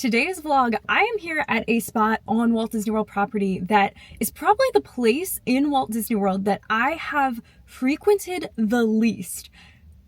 Today's vlog, I am here at a spot on Walt Disney World property that is probably the place in Walt Disney World that I have frequented the least.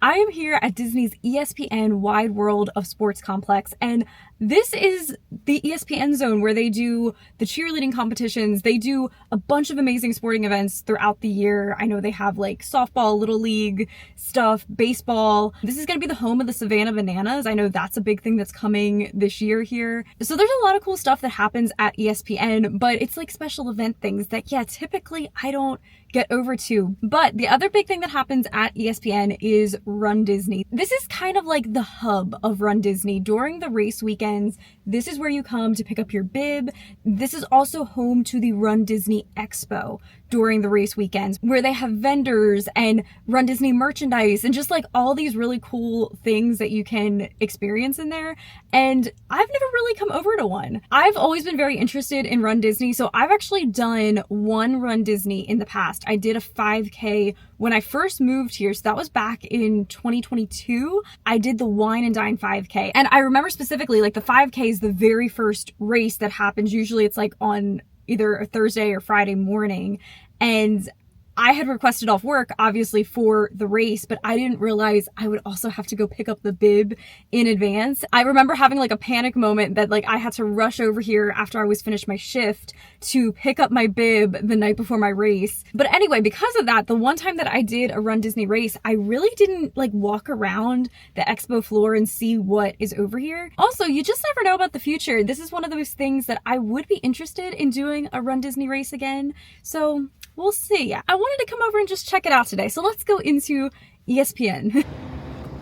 I am here at Disney's ESPN Wide World of Sports Complex, and this is the ESPN zone where they do the cheerleading competitions. They do a bunch of amazing sporting events throughout the year. I know they have like softball, little league stuff, baseball. This is going to be the home of the Savannah Bananas. I know that's a big thing that's coming this year here. So there's a lot of cool stuff that happens at ESPN, but it's like special event things that, yeah, typically I don't get over to. But the other big thing that happens at ESPN is RunDisney. This is kind of like the hub of RunDisney. During the race weekends, this is where you come to pick up your bib. This is also home to the RunDisney Expo during the race weekends, where they have vendors and RunDisney merchandise and just like all these really cool things that you can experience in there. And I've never really come over to one. I've always been very interested in RunDisney, so I've actually done one RunDisney in the past. I did a 5K when I first moved here, so that was back in 2022. I did the Wine and Dine 5K, and I remember specifically like the 5K is the very first race that happens. Usually it's like on either a Thursday or Friday morning, and I had requested off work, obviously, for the race, but I didn't realize I would also have to go pick up the bib in advance. I remember having like a panic moment that like I had to rush over here after I was finished my shift to pick up my bib the night before my race. But anyway, because of that, the one time that I did a RunDisney race, I really didn't like walk around the expo floor and see what is over here. Also, you just never know about the future. This is one of those things that I would be interested in doing a RunDisney race again. So we'll see. I wanted to come over and just check it out today. So let's go into ESPN.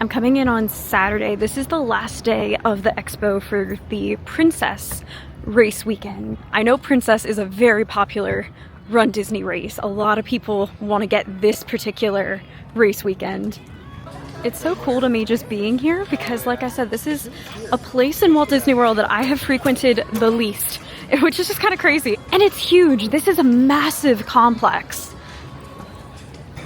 I'm coming in on Saturday. This is the last day of the expo for the Princess race weekend. I know Princess is a very popular RunDisney race. A lot of people want to get this particular race weekend. It's so cool to me just being here because, like I said, this is a place in Walt Disney World that I have frequented the least, which is just kind of crazy. And it's huge. This is a massive complex.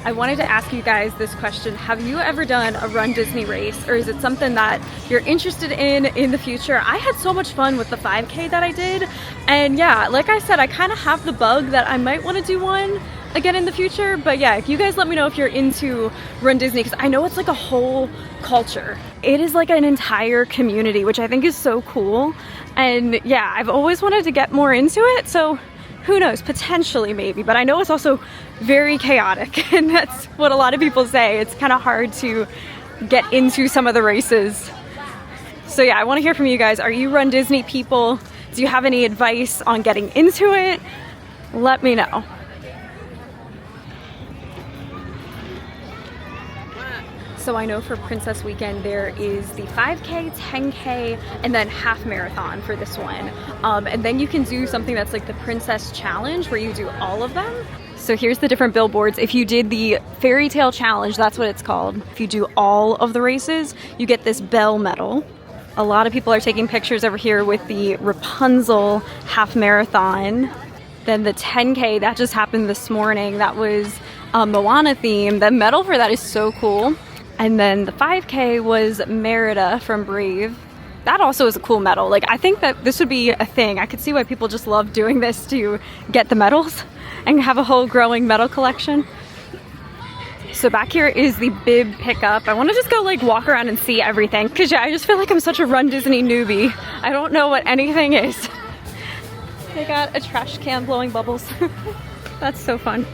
I wanted to ask you guys this question. Have you ever done a RunDisney race, or is it something that you're interested in the future? I had so much fun with the 5K that I did. And yeah, like I said, I kind of have the bug that I might want to do one again in the future. But yeah, you guys let me know if you're into RunDisney, because I know it's like a whole culture. It is like an entire community, which I think is so cool. And yeah, I've always wanted to get more into it, so who knows, potentially maybe, but I know it's also very chaotic, and that's what a lot of people say. It's kind of hard to get into some of the races. So yeah, I want to hear from you guys. Are you RunDisney people? Do you have any advice on getting into it? Let me know. So I know for Princess Weekend there is the 5K, 10K, and then half marathon for this one. And then you can do something that's like the Princess Challenge where you do all of them. So here's the different billboards. If you did the Fairy Tale Challenge, that's what it's called. If you do all of the races, you get this bell medal. A lot of people are taking pictures over here with the Rapunzel half marathon. Then the 10K, that just happened this morning. That was a Moana theme. The medal for that is so cool. And then the 5K was Merida from Brave. That also is a cool medal. Like, I think that this would be a thing. I could see why people just love doing this to get the medals and have a whole growing medal collection. So back here is the bib pickup. I want to just go like walk around and see everything, because yeah, I just feel like I'm such a RunDisney newbie. I don't know what anything is. They got a trash can blowing bubbles. That's so fun.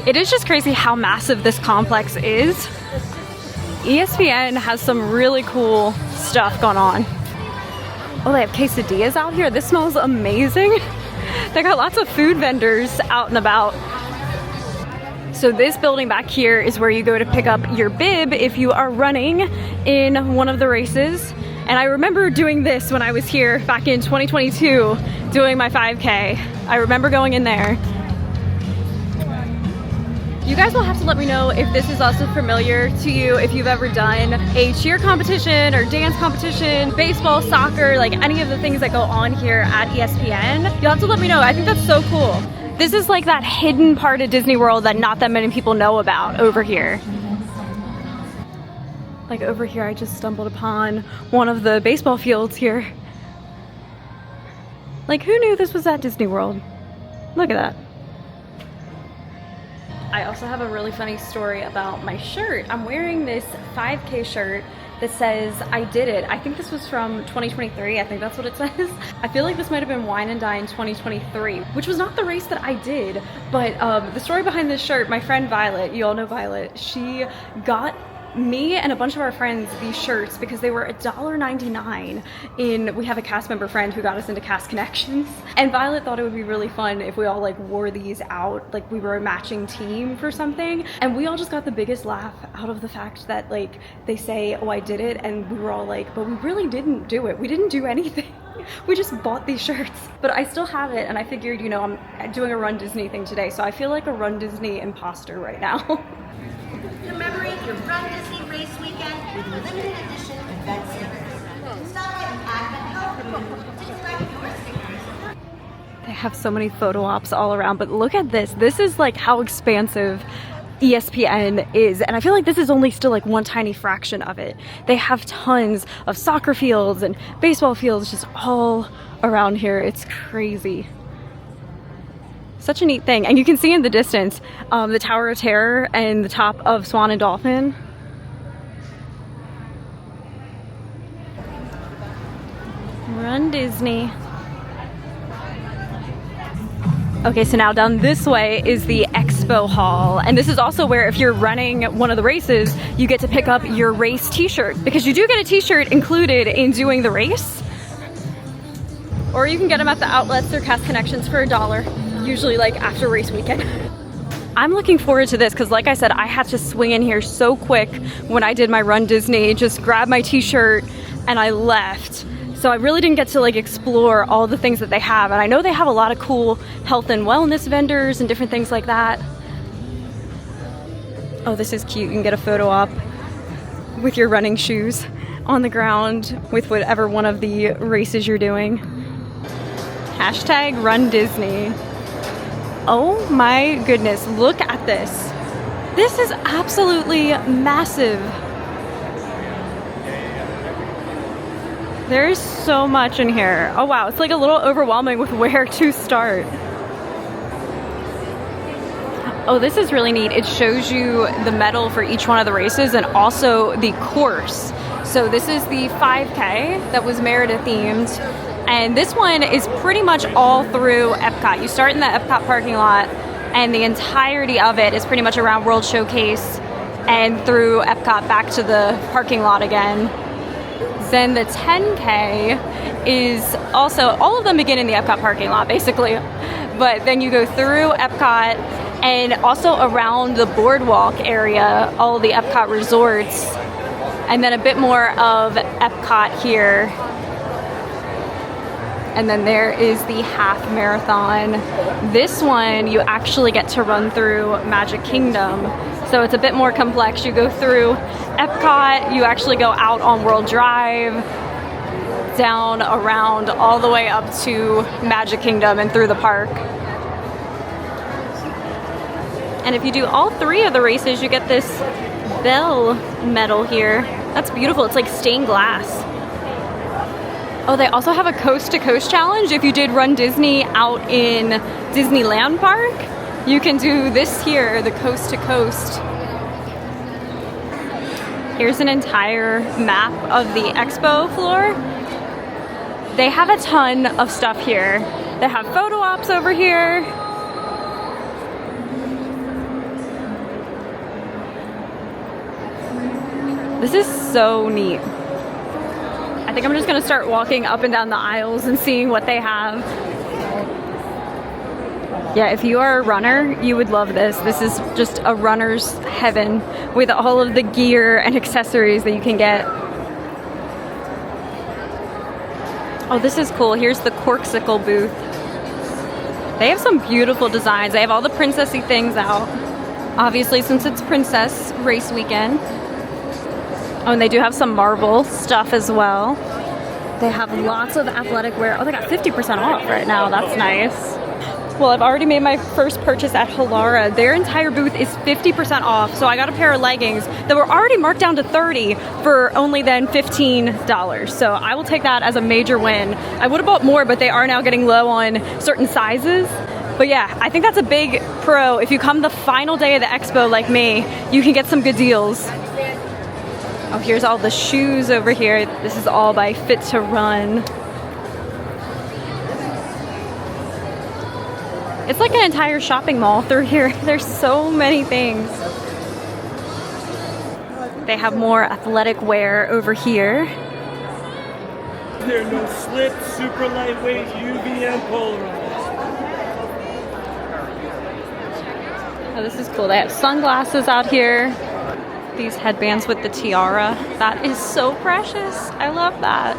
It is just crazy how massive this complex is. ESPN has some really cool stuff going on. Oh, they have quesadillas out here. This smells amazing. They got lots of food vendors out and about. So this building back here is where you go to pick up your bib if you are running in one of the races. And I remember doing this when I was here back in 2022, doing my 5K. I remember going in there. You guys will have to let me know if this is also familiar to you, if you've ever done a cheer competition or dance competition, baseball, soccer, like any of the things that go on here at ESPN. You'll have to let me know. I think that's so cool. This is like that hidden part of Disney World that not that many people know about over here. Like over here, I just stumbled upon one of the baseball fields here. Like, who knew this was at Disney World? Look at that. I also have a really funny story about my shirt. I'm wearing this 5K shirt that says I did it. I think this was from 2023. I think that's what it says. I feel like this might have been Wine and Dine 2023, which was not the race that I did. But the story behind this shirt, my friend Violet, you all know Violet, she got me and a bunch of our friends these shirts because they were $1.99 we have a cast member friend who got us into Cast Connections, and Violet thought it would be really fun if we all like wore these out, like we were a matching team for something, and we all just got the biggest laugh out of the fact that like they say, oh, I did it, and we were all like, but we really didn't do it. We didn't do anything. We just bought these shirts. But I still have it, and I figured, you know, I'm doing a Run Disney thing today, so I feel like a Run Disney imposter right now. Commemorate your Run Disney race weekend with limited edition event stickers. Stop by the Advent Health booth to collect your stickers. They have so many photo ops all around, but look at this. This is like how expansive ESPN is, and I feel like this is only still like one tiny fraction of it. They have tons of soccer fields and baseball fields just all around here. It's crazy. Such a neat thing. And you can see in the distance the Tower of Terror and the top of Swan and Dolphin. Run Disney. Okay, so now down this way is the Expo Hall. And this is also where if you're running one of the races, you get to pick up your race t-shirt, because you do get a t-shirt included in doing the race. Or you can get them at the outlets or Cast Connections for $1. Usually like after race weekend. I'm looking forward to this because like I said, I had to swing in here so quick when I did my Run Disney, just grab my t-shirt and I left. So I really didn't get to like explore all the things that they have. And I know they have a lot of cool health and wellness vendors and different things like that. Oh, this is cute. You can get a photo op with your running shoes on the ground with whatever one of the races you're doing. Hashtag Run Disney. Oh my goodness, look at this. This is absolutely massive. There's so much in here. Oh wow, it's like a little overwhelming with where to start. Oh, this is really neat. It shows you the medal for each one of the races and also the course. So this is the 5K that was Merida themed. And this one is pretty much all through Epcot. You start in the Epcot parking lot, and the entirety of it is pretty much around World Showcase and through Epcot back to the parking lot again. Then the 10K is also, all of them begin in the Epcot parking lot basically, but then you go through Epcot and also around the boardwalk area, all the Epcot resorts, and then a bit more of Epcot here. And then there is the half marathon. This one, you actually get to run through Magic Kingdom. So it's a bit more complex. You go through Epcot, you actually go out on World Drive, down around all the way up to Magic Kingdom and through the park. And if you do all three of the races, you get this bell medal here. That's beautiful. It's like stained glass. Oh, they also have a coast-to-coast challenge. If you did Run Disney out in Disneyland Park, you can do this here, the coast-to-coast. Here's an entire map of the Expo floor. They have a ton of stuff here. They have photo ops over here. This is so neat. I think I'm just gonna start walking up and down the aisles and seeing what they have. Yeah, if you are a runner, you would love this. This is just a runner's heaven with all of the gear and accessories that you can get. Oh, this is cool. Here's the Corksicle booth. They have some beautiful designs. They have all the princessy things out. Obviously, since it's princess race weekend. Oh, and they do have some Marvel stuff as well. They have lots of athletic wear. Oh, they got 50% off right now. That's nice. Well, I've already made my first purchase at Halara. Their entire booth is 50% off, so I got a pair of leggings that were already marked down to $30 for only then $15. So I will take that as a major win. I would have bought more, but they are now getting low on certain sizes. But yeah, I think that's a big pro. If you come the final day of the expo like me, you can get some good deals. Oh, here's all the shoes over here. This is all by Fit to Run. It's like an entire shopping mall through here. There's so many things. They have more athletic wear over here. There are no slips, super lightweight, UV and polarized. Oh, this is cool. They have sunglasses out here. These headbands with the tiara. That is so precious. I love that.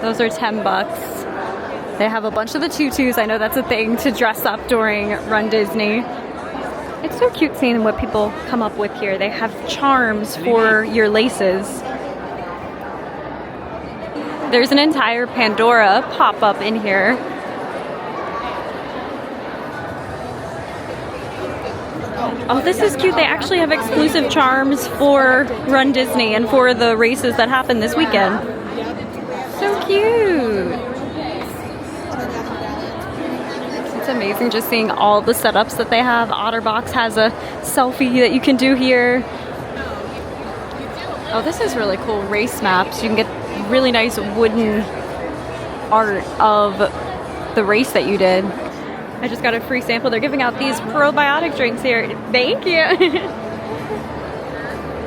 Those are 10 bucks. They have a bunch of the tutus. I know that's a thing to dress up during Run Disney. It's so cute seeing what people come up with here. They have charms for your laces. There's an entire Pandora pop-up in here. Oh, this is cute. They actually have exclusive charms for Run Disney and for the races that happen this weekend. So cute. It's amazing just seeing all the setups that they have. Otterbox has a selfie that you can do here. Oh, this is really cool. Race maps. You can get really nice wooden art of the race that you did. I just got a free sample. They're giving out these probiotic drinks here. Thank you.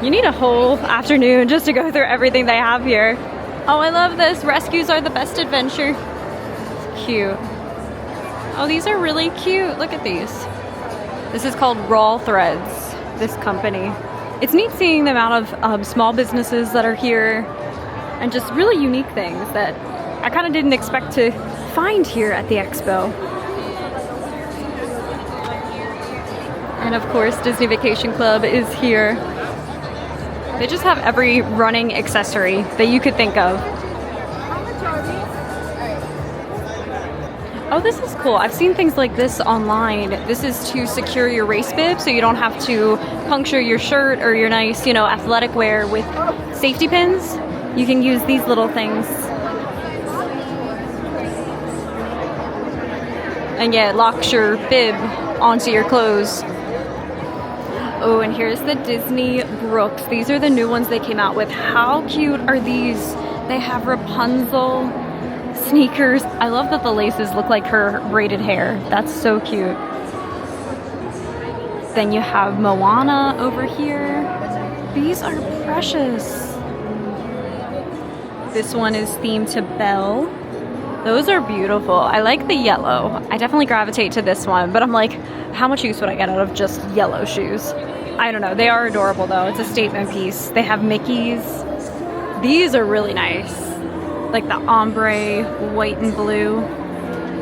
You need a whole afternoon just to go through everything they have here. Oh, I love this. Rescues are the best adventure. Cute. Oh, these are really cute. Look at these. This is called Raw Threads, this company. It's neat seeing the amount of small businesses that are here and just really unique things that I kind of didn't expect to find here at the expo. And of course, Disney Vacation Club is here. They just have every running accessory that you could think of. Oh, this is cool. I've seen things like this online. This is to secure your race bib so you don't have to puncture your shirt or your nice, you know, athletic wear with safety pins. You can use these little things. And yeah, it locks your bib onto your clothes. Oh, and here's the Disney Brooks. These are the new ones they came out with. How cute are these? They have Rapunzel sneakers. I love that the laces look like her braided hair. That's so cute. Then you have Moana over here. These are precious. This one is themed to Belle. Those are beautiful. I like the yellow. I definitely gravitate to this one, but I'm like, how much use would I get out of just yellow shoes? I don't know. They are adorable though. It's a statement piece. They have Mickeys. These are really nice. Like the ombre, white and blue.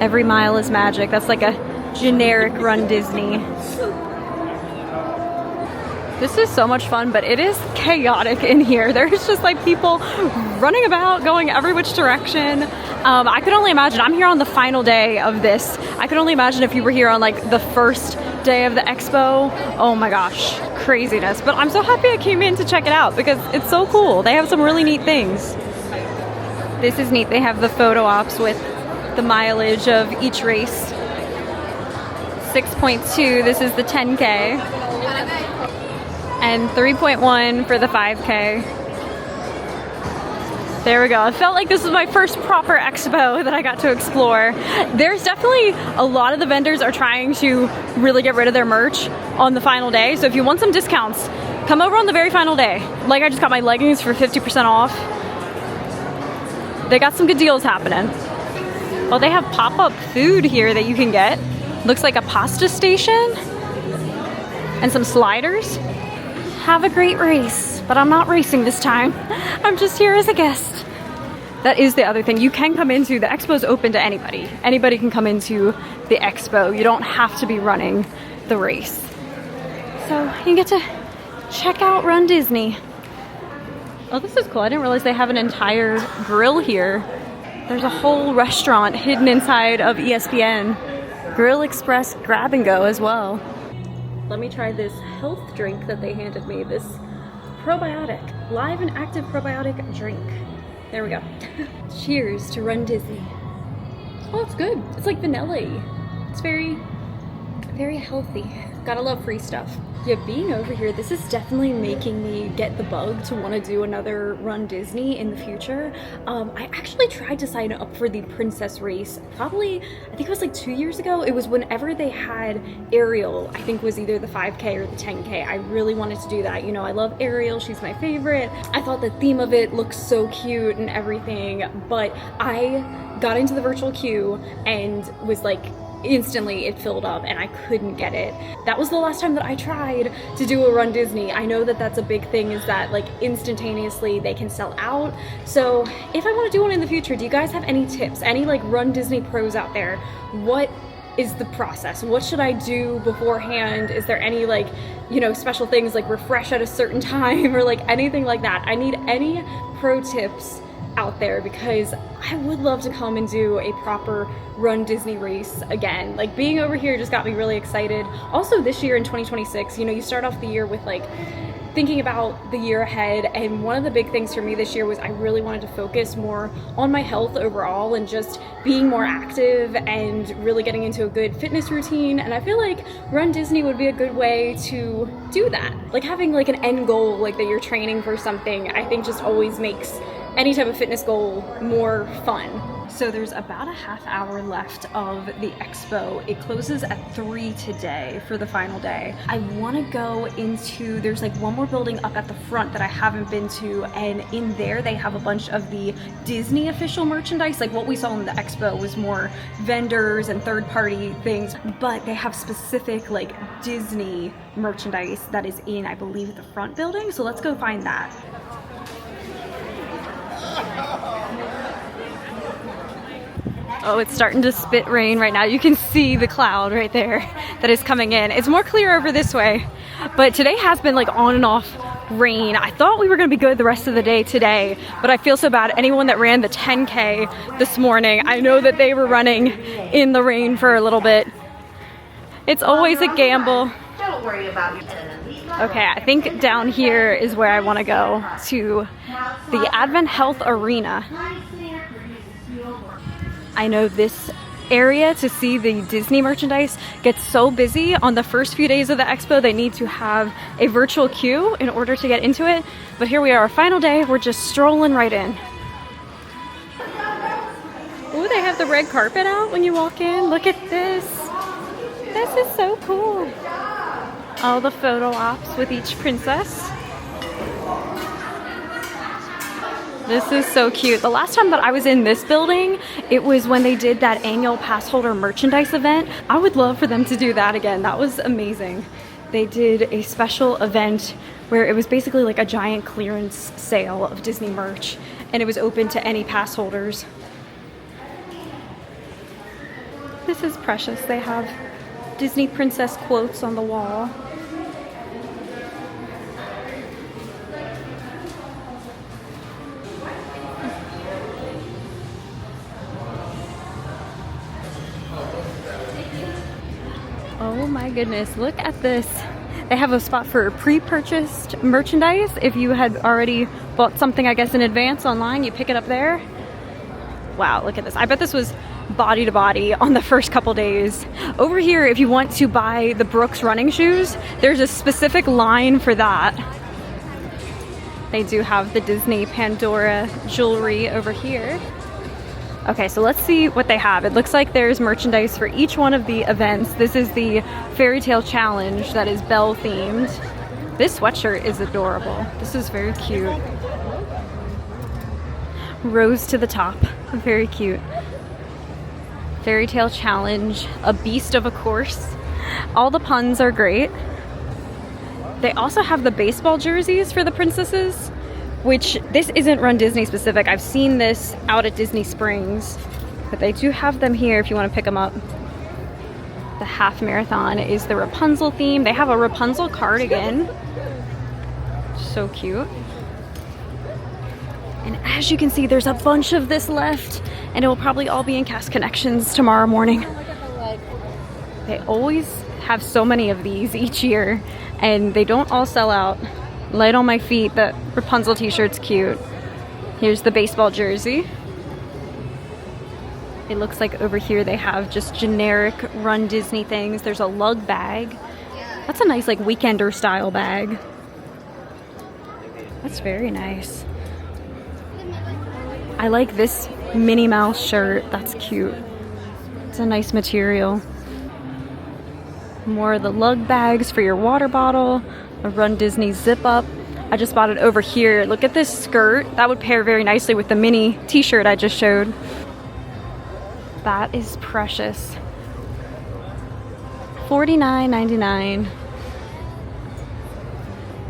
Every mile is magic. That's like a generic Run Disney. This is so much fun, but it is chaotic in here. There's just like people running about, going every which direction. I could only imagine, I'm here on the final day of this. I could only imagine if you were here on like the first day of the expo. Oh my gosh, craziness. But I'm so happy I came in to check it out because it's so cool. They have some really neat things. This is neat. They have the photo ops with the mileage of each race. 6.2, this is the 10K. And 3.1 for the 5K. There we go. I felt like this was my first proper expo that I got to explore. There's definitely a lot of the vendors are trying to really get rid of their merch on the final day. So if you want some discounts, come over on the very final day. Like I just got my leggings for 50% off. They got some good deals happening. Well, they have pop-up food here that you can get. Looks like a pasta station and some sliders. Have a great race, but I'm not racing this time. I'm just here as a guest. That is the other thing. You can come into, the expo's open to anybody. Anybody can come into the expo. You don't have to be running the race. So you get to check out Run Disney. Oh, this is cool. I didn't realize they have an entire grill here. There's a whole restaurant hidden inside of ESPN. Grill Express grab and go as well. Let me try this health drink that they handed me. This probiotic, live and active probiotic drink. There we go. Cheers to Run Disney. Oh, it's good. It's like vanilla-y. It's very, very healthy. Gotta love free stuff. Yeah, being over here, this is definitely making me get the bug to want to do another Run Disney in the future. I actually tried to sign up for the Princess Race probably, I think it was like 2 years ago. It was whenever they had Ariel, I think was either the 5K or the 10K. I really wanted to do that. You know, I love Ariel, she's my favorite. I thought the theme of it looked so cute and everything, but I got into the virtual queue and was like, instantly it filled up and I couldn't get it. That was the last time that I tried to do a Run Disney. I know that that's a big thing, is that like instantaneously they can sell out. So if I want to do one in the future, do you guys have any tips? Any like Run Disney pros out there? What is the process? What should I do beforehand? Is there any like, you know, special things like refresh at a certain time or like anything like that? I need any pro tips out there because I would love to come and do a proper Run Disney race again. Like being over here just got me really excited. Also this year in 2026, you know, you start off the year with like thinking about the year ahead, and one of the big things for me this year was I really wanted to focus more on my health overall and just being more active and really getting into a good fitness routine. And I feel like Run Disney would be a good way to do that. Like having like an end goal, like that you're training for something, I think just always makes any type of fitness goal more fun. So there's about a half hour left of the expo. It closes at 3 today for the final day. I want to go into, there's like one more building up at the front that I haven't been to, and in there they have a bunch of the Disney official merchandise. Like what we saw in the expo was more vendors and third-party things, but they have specific like Disney merchandise that is in, I believe, the front building. So let's go find that. Oh, it's starting to spit rain right now. You can see the cloud right there that is coming in. It's more clear over this way, but today has been like on and off rain. I thought we were gonna be good the rest of the day today, but I feel so bad. Anyone that ran the 10K this morning, I know that they were running in the rain for a little bit. It's always a gamble. Don't worry about it. Okay, I think down here is where I want to go, to the Advent Health Arena. I know this area to see the Disney merchandise gets so busy on the first few days of the expo. They need to have a virtual queue in order to get into it. But here we are, our final day. We're just strolling right in. Ooh, they have the red carpet out when you walk in. Look at this. This is so cool. All the photo ops with each princess. This is so cute. The last time that I was in this building, it was when they did that annual pass holder merchandise event. I would love for them to do that again. That was amazing. They did a special event where it was basically like a giant clearance sale of Disney merch, and it was open to any pass holders. This is precious. They have Disney princess quotes on the wall. Oh my goodness, look at this. They have a spot for pre-purchased merchandise. If you had already bought something, I guess, in advance online, you pick it up there. Wow, look at this. I bet this was body to body on the first couple days. Over here, if you want to buy the Brooks running shoes, there's a specific line for that. They do have the Disney Pandora jewelry over here. Okay, so let's see what they have. It looks like there's merchandise for each one of the events. This is the Fairy Tale Challenge that is Belle themed. This sweatshirt is adorable. This is very cute. Rose to the top, very cute. Fairy Tale Challenge, a beast of a course. All the puns are great. They also have the baseball jerseys for the princesses, which this isn't Run Disney specific. I've seen this out at Disney Springs, but they do have them here if you want to pick them up. The half marathon is the Rapunzel theme. They have a Rapunzel cardigan. So cute. And as you can see, there's a bunch of this left, and it will probably all be in Cast Connections tomorrow morning. They always have so many of these each year, and they don't all sell out. Light on my feet, the Rapunzel t-shirt's cute. Here's the baseball jersey. It looks like over here they have just generic Run Disney things. There's a lug bag. That's a nice like weekender style bag. That's very nice. I like this Minnie Mouse shirt. That's cute. It's a nice material. More of the lug bags for your water bottle. A Run Disney zip up. I just bought it over here. Look at this skirt. That would pair very nicely with the mini t-shirt I just showed. That is precious. $49.99.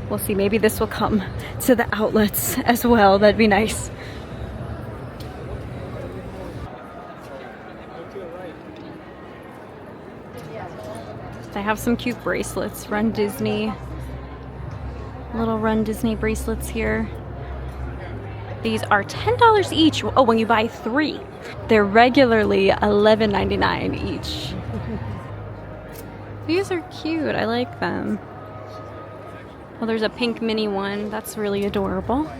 We'll see, maybe this will come to the outlets as well. That'd be nice. They have some cute bracelets. Run Disney. Little Run Disney bracelets here. These are $10 each. Oh, when you buy 3. They're regularly $11.99 each. These are cute. I like them. Well, there's a pink mini one. That's really adorable.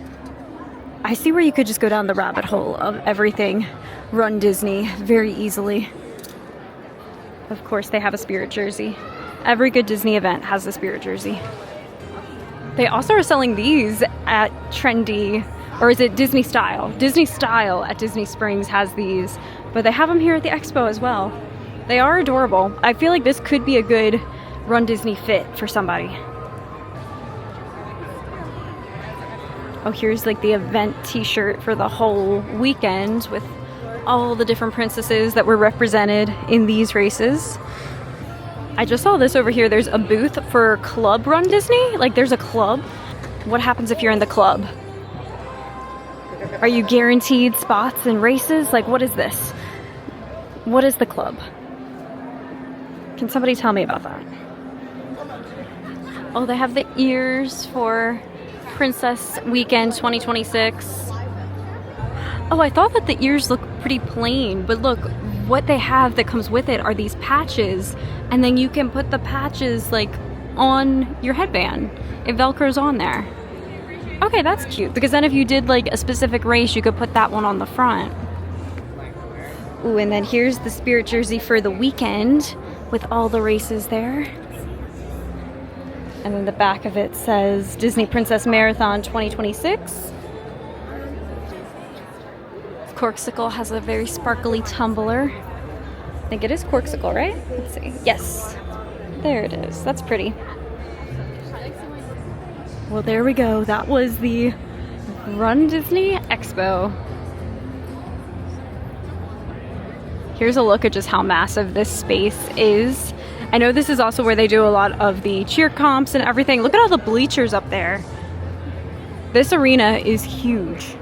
I see where you could just go down the rabbit hole of everything Run Disney very easily. Of course, they have a Spirit jersey. Every good Disney event has a Spirit jersey. They also are selling these at Trendy, or is it Disney Style? Disney Style at Disney Springs has these, but they have them here at the Expo as well. They are adorable. I feel like this could be a good Run Disney fit for somebody. Oh, here's like the event t-shirt for the whole weekend with all the different princesses that were represented in these races. I just saw this over here. There's a booth for Club Run Disney. Like there's a club. What happens if you're in the club? Are you guaranteed spots in races? Like what is this? What is the club? Can somebody tell me about that? Oh, they have the ears for Princess Weekend 2026. Oh, I thought that the ears look pretty plain, but look, what they have that comes with it are these patches, and then you can put the patches like on your headband. It velcros on there. Okay, that's cute, because then if you did like a specific race, you could put that one on the front. Ooh, and then here's the Spirit jersey for the weekend with all the races there. And then the back of it says Disney Princess Marathon 2026. Corksicle has a very sparkly tumbler. I think it is Corksicle, right? Let's see. Yes. There it is. That's pretty. Well, there we go. That was the Run Disney Expo. Here's a look at just how massive this space is. I know this is also where they do a lot of the cheer comps and everything. Look at all the bleachers up there. This arena is huge.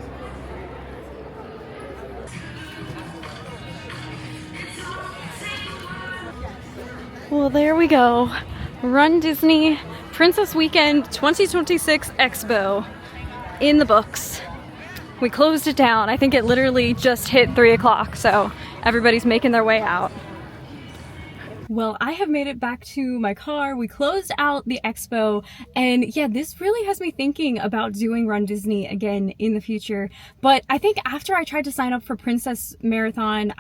Well, there we go. Run Disney Princess Weekend 2026 Expo in the books. We closed it down. I think it literally just hit 3 o'clock, so everybody's making their way out. Well, I have made it back to my car. We closed out the expo, and yeah, this really has me thinking about doing Run Disney again in the future. But I think after I tried to sign up for Princess Marathon,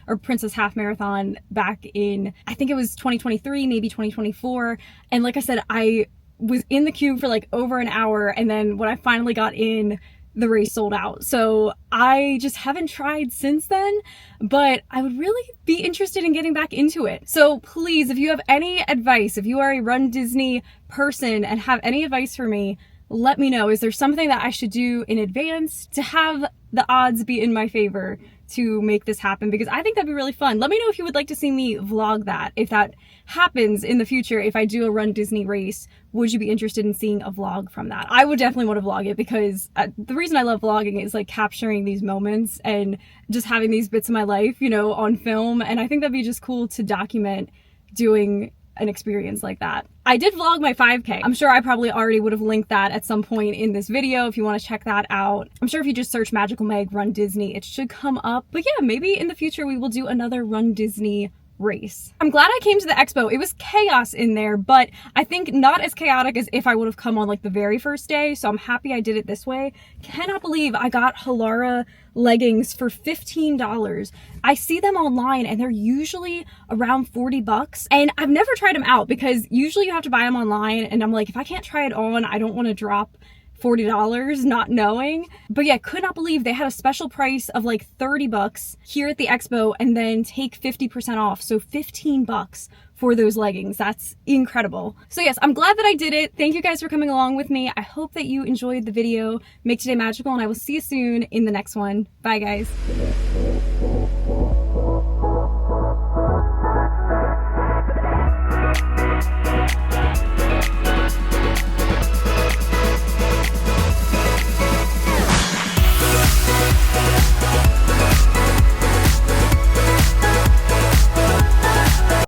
or Princess Half Marathon back in, I think it was 2023, maybe 2024. And like I said, I was in the queue for like over an hour, and then when I finally got in, the race sold out. So I just haven't tried since then, but I would really be interested in getting back into it. So please, if you have any advice, if you are a Run Disney person and have any advice for me, let me know. Is there something that I should do in advance to have the odds be in my favor to make this happen? Because I think that'd be really fun. Let me know if you would like to see me vlog that. If that happens in the future, if I do a Run Disney race, would you be interested in seeing a vlog from that? I would definitely want to vlog it, because the reason I love vlogging is like capturing these moments and just having these bits of my life, you know, on film. And I think that'd be just cool to document doing an experience like that. I did vlog my 5K. I'm sure I probably already would have linked that at some point in this video if you want to check that out. I'm sure if you just search Magical Meg Run Disney, it should come up. But yeah, maybe in the future we will do another Run Disney race. I'm glad I came to the expo. It was chaos in there, but I think not as chaotic as if I would have come on like the very first day, so I'm happy I did it this way. Cannot believe I got Halara leggings for $15. I see them online and they're usually around 40 bucks, and I've never tried them out because usually you have to buy them online, and I'm like, if I can't try it on, I don't want to drop $40 not knowing. But yeah, could not believe they had a special price of like 30 bucks here at the expo and then take 50% off, so 15 bucks for those leggings. That's incredible. So yes, I'm glad that I did it. Thank you guys for coming along with me. I hope that you enjoyed the video. Make today magical, and I will see you soon in the next one. Bye guys.